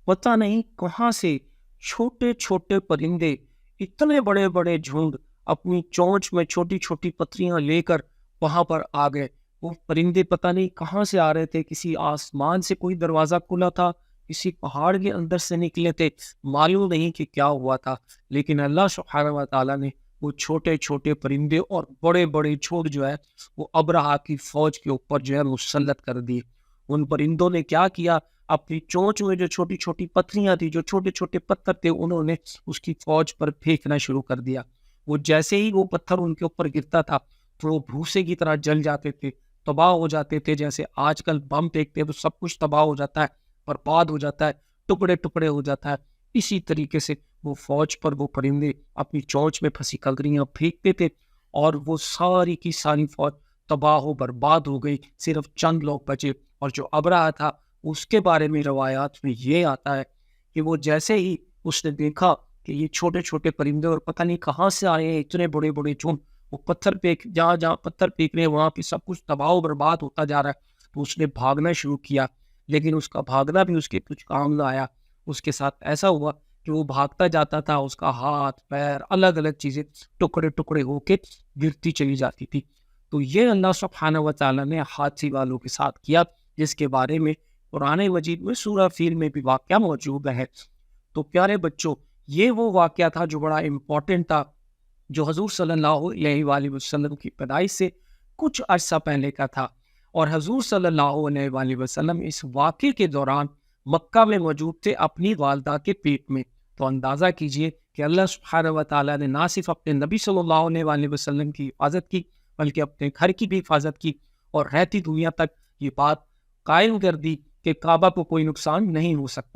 पता नहीं कहाँ से छोटे छोटे परिंदे इतने बड़े बड़े झुंड अपनी चोंच में छोटी छोटी पत्तियां लेकर वहां पर आ गए। वो परिंदे पता नहीं कहाँ से आ रहे थे, किसी आसमान से कोई दरवाजा खुला था, किसी पहाड़ के अंदर से निकले थे, मालूम नहीं कि क्या हुआ था। लेकिन अल्लाह सुब्हानहू व तआला ने वो छोटे छोटे परिंदे और बड़े बड़े झुंड जो है वो अबरहा की फौज के ऊपर जो है मुसल्लत कर दिए। उन परिंदों ने क्या किया, अपनी चोंच में जो छोटी छोटी पत्थरियां थी, जो छोटे छोटे पत्थर थे, उन्होंने उसकी फौज पर फेंकना शुरू कर दिया। वो जैसे ही वो पत्थर उनके ऊपर गिरता था तो वो भूसे की तरह जल जाते थे, तबाह हो जाते थे। जैसे आजकल बम फेंकते हैं तो सब कुछ तबाह हो जाता है, बर्बाद हो जाता है, टुकड़े टुकड़े हो जाता है। इसी तरीके से वो फौज पर वो परिंदे अपनी चोंच में फंसी ककड़ियां फेंकते थे और वो सारी की सारी फौज तबाह हो बर्बाद हो गई। सिर्फ चंद लोग बचे। और जो अबरहा था उसके बारे में रवायात में ये आता है कि वो जैसे ही उसने देखा कि ये छोटे छोटे परिंदे और पता नहीं कहाँ से आए हैं इतने बड़े बड़े झुंड, वो पत्थर फेंक जहाँ जहाँ पत्थर फेंक रहे हैं वहां पे सब कुछ तबाह बर्बाद होता जा रहा है, तो उसने भागना शुरू किया। लेकिन उसका भागना भी उसके कुछ काम ना आया। उसके साथ ऐसा हुआ कि वो भागता जाता था, उसका हाथ पैर अलग अलग चीजें टुकड़े टुकड़े होके गिरती चली जाती थी। तो ये अल्लाह सुब्हानहू व तआला ने हाथी वालों के साथ किया, जिसके बारे में कुरान मजीद में सूरह फील में भी वाक़या मौजूद है। तो प्यारे बच्चों, ये वो वाक़या था जो बड़ा इम्पोर्टेंट था, जो हजूर सल्लल्लाहु अलैहि वसल्लम की पैदाइश से कुछ अरसा पहले का था। और हजूर सल्लल्लाहु अलैहि वसल्लम इस वाक़े के दौरान मक्का में मौजूद थे अपनी वालदा के पेट में। तो अंदाज़ा कीजिए कि अल्लाह सुब्हानहू व तआला ने ना सिर्फ अपने नबी सल्लल्लाहु अलैहि वसल्लम की हिफाजत की, बल्कि अपने घर की भी हिफाजत की और रहती दुनिया तक ये बात कायम कर दी कि काबा को कोई नुकसान नहीं हो सकता।